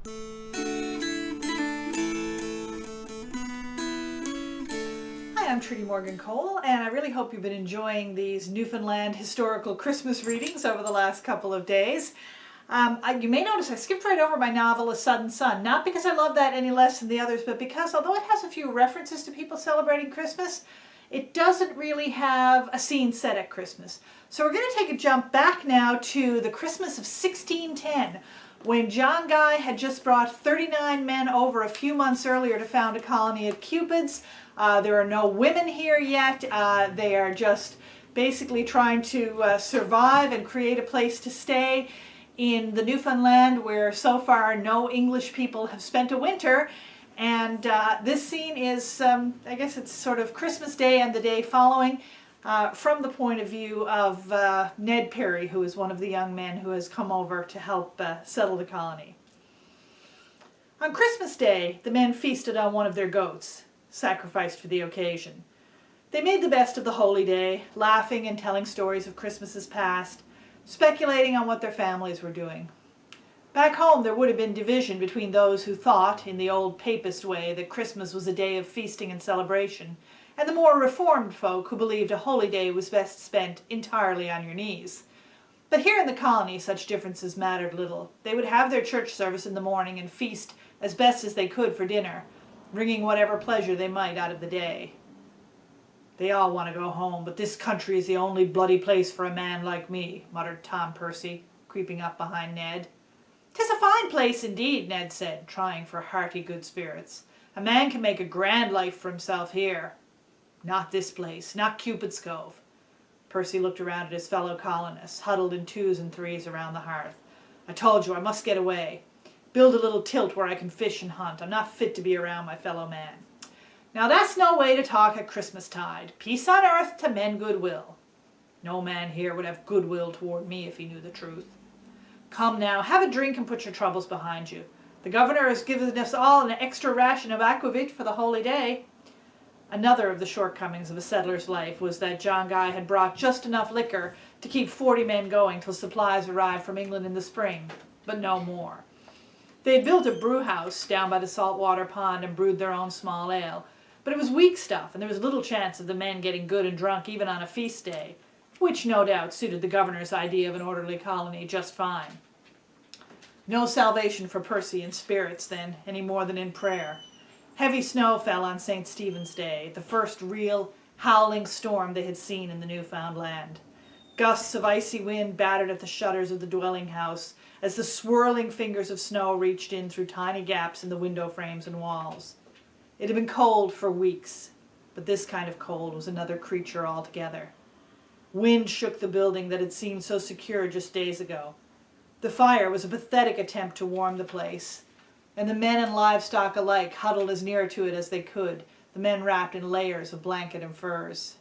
Hi, I'm Trudy Morgan Cole, and I really hope you've been enjoying these Newfoundland historical Christmas readings over the last couple of days. You may notice I skipped right over my novel, A Sudden Sun, not because I love that any less than the others, but because although it has a few references to people celebrating Christmas, it doesn't really have a scene set at Christmas. So we're going to take a jump back now to the Christmas of 1610, when John Guy had just brought 39 men over a few months earlier to found a colony at Cupids. There are no women here yet. They are just basically trying to survive and create a place to stay in the Newfoundland, where so far no English people have spent a winter. And this scene is, I guess it's sort of Christmas Day and the day following, from the point of view of Ned Perry, who is one of the young men who has come over to help settle the colony. On Christmas Day, the men feasted on one of their goats, sacrificed for the occasion. They made the best of the holy day, laughing and telling stories of Christmases past, speculating on what their families were doing. Back home there would have been division between those who thought, in the old papist way, that Christmas was a day of feasting and celebration, and the more reformed folk who believed a holy day was best spent entirely on your knees. But here in the colony such differences mattered little. They would have their church service in the morning and feast as best as they could for dinner, wringing whatever pleasure they might out of the day. "They all want to go home, but this country is the only bloody place for a man like me," muttered Tom Percy, creeping up behind Ned. "'Tis a fine place indeed," Ned said, trying for hearty good spirits. "A man can make a grand life for himself here." "Not this place, not Cupid's Cove." Percy looked around at his fellow colonists, huddled in twos and threes around the hearth. "I told you I must get away. Build a little tilt where I can fish and hunt. I'm not fit to be around my fellow man." "Now that's no way to talk at Christmastide. Peace on earth to men goodwill." "No man here would have goodwill toward me if he knew the truth." "Come now, have a drink and put your troubles behind you. The governor has given us all an extra ration of aquavit for the holy day." Another of the shortcomings of a settler's life was that John Guy had brought just enough liquor to keep 40 men going till supplies arrived from England in the spring, but no more. They had built a brew house down by the saltwater pond and brewed their own small ale, but it was weak stuff, and there was little chance of the men getting good and drunk even on a feast day, which no doubt suited the governor's idea of an orderly colony just fine. No salvation for Percy in spirits, then, any more than in prayer. Heavy snow fell on St. Stephen's Day, the first real, howling storm they had seen in the Newfoundland. Gusts of icy wind battered at the shutters of the dwelling house as the swirling fingers of snow reached in through tiny gaps in the window frames and walls. It had been cold for weeks, but this kind of cold was another creature altogether. Wind shook the building that had seemed so secure just days ago. The fire was a pathetic attempt to warm the place, and the men and livestock alike huddled as near to it as they could, the men wrapped in layers of blanket and furs.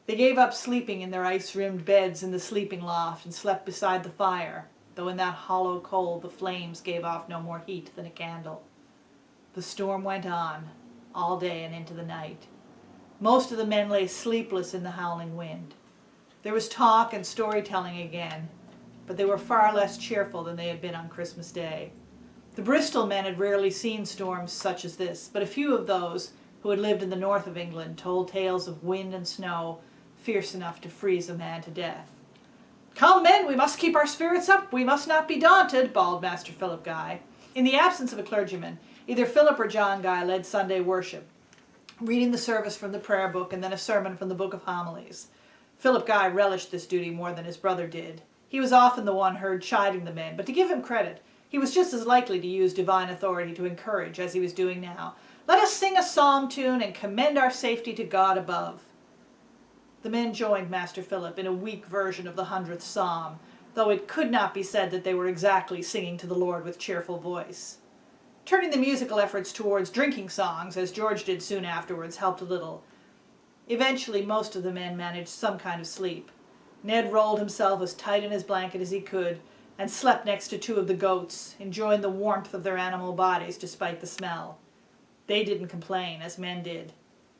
They gave up sleeping in their ice-rimmed beds in the sleeping loft and slept beside the fire, though in that hollow cold the flames gave off no more heat than a candle. The storm went on, all day and into the night. Most of the men lay sleepless in the howling wind. There was talk and storytelling again, but they were far less cheerful than they had been on Christmas Day. The Bristol men had rarely seen storms such as this, but a few of those who had lived in the north of England told tales of wind and snow fierce enough to freeze a man to death. "Come, men, we must keep our spirits up. We must not be daunted," bawled Master Philip Guy. In the absence of a clergyman, either Philip or John Guy led Sunday worship, reading the service from the prayer book and then a sermon from the Book of Homilies. Philip Guy relished this duty more than his brother did. He was often the one heard chiding the men, but to give him credit, he was just as likely to use divine authority to encourage as he was doing now. "Let us sing a psalm tune and commend our safety to God above." The men joined Master Philip in a weak version of the 100th Psalm, though it could not be said that they were exactly singing to the Lord with cheerful voice. Turning the musical efforts towards drinking songs, as George did soon afterwards, helped a little. Eventually most of the men managed some kind of sleep. Ned rolled himself as tight in his blanket as he could, and slept next to 2 of the goats, enjoying the warmth of their animal bodies despite the smell. They didn't complain, as men did.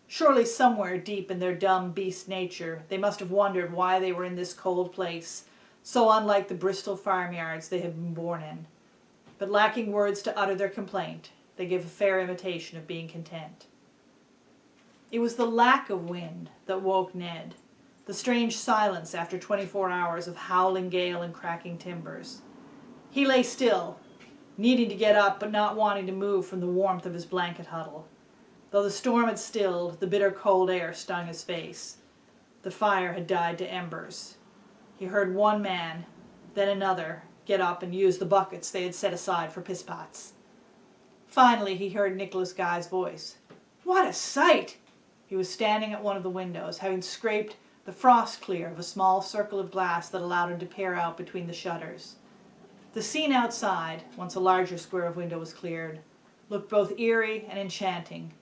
Surely somewhere deep in their dumb beast nature they must have wondered why they were in this cold place, so unlike the Bristol farmyards they had been born in. but lacking words to utter their complaint, they gave a fair imitation of being content. It was the lack of wind that woke Ned, the strange silence after 24 hours of howling gale and cracking timbers. He lay still, needing to get up but not wanting to move from the warmth of his blanket huddle. Though the storm had stilled, the bitter cold air stung his face. The fire had died to embers. He heard one man, then another, get up and use the buckets they had set aside for piss-pots. Finally, he heard Nicholas Guy's voice. What a sight! He was standing at one of the windows, having scraped the frost clear of a small circle of glass that allowed him to peer out between the shutters. The scene outside, once a larger square of window was cleared, looked both eerie and enchanting.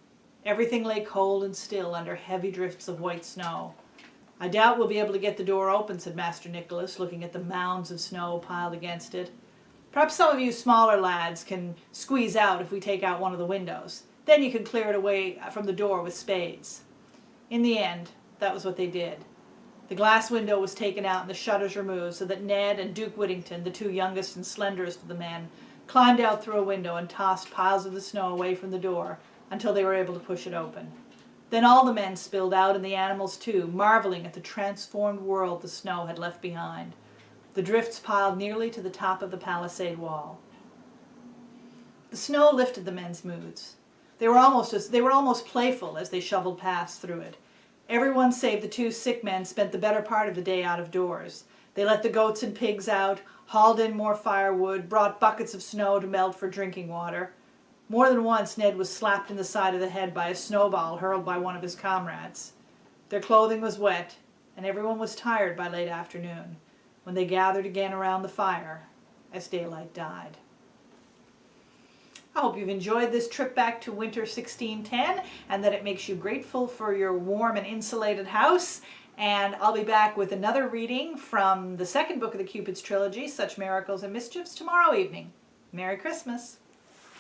Everything lay cold and still under heavy drifts of white snow. I doubt we'll be able to get the door open, said Master Nicholas, looking at the mounds of snow piled against it. Perhaps some of you smaller lads can squeeze out if we take out one of the windows. Then you can clear it away from the door with spades. In the end, that was what they did. The glass window was taken out and the shutters removed so that Ned and Duke Whittington, the two youngest and slenderest of the men, climbed out through a window and tossed piles of the snow away from the door until they were able to push it open. Then all the men spilled out, and the animals too, marveling at the transformed world the snow had left behind. The drifts piled nearly to the top of the palisade wall. The snow lifted the men's moods. They were almost playful as they shoveled paths through it. Everyone save the two sick men spent the better part of the day out of doors. They let the goats and pigs out, hauled in more firewood, brought buckets of snow to melt for drinking water. More than once Ned was slapped in the side of the head by a snowball hurled by one of his comrades. Their clothing was wet, and everyone was tired by late afternoon, when they gathered again around the fire as daylight died. I hope you've enjoyed this trip back to winter 1610 and that it makes you grateful for your warm and insulated house. And I'll be back with another reading from the second book of the Cupids trilogy, Such Miracles and Mischiefs, tomorrow evening. Merry Christmas!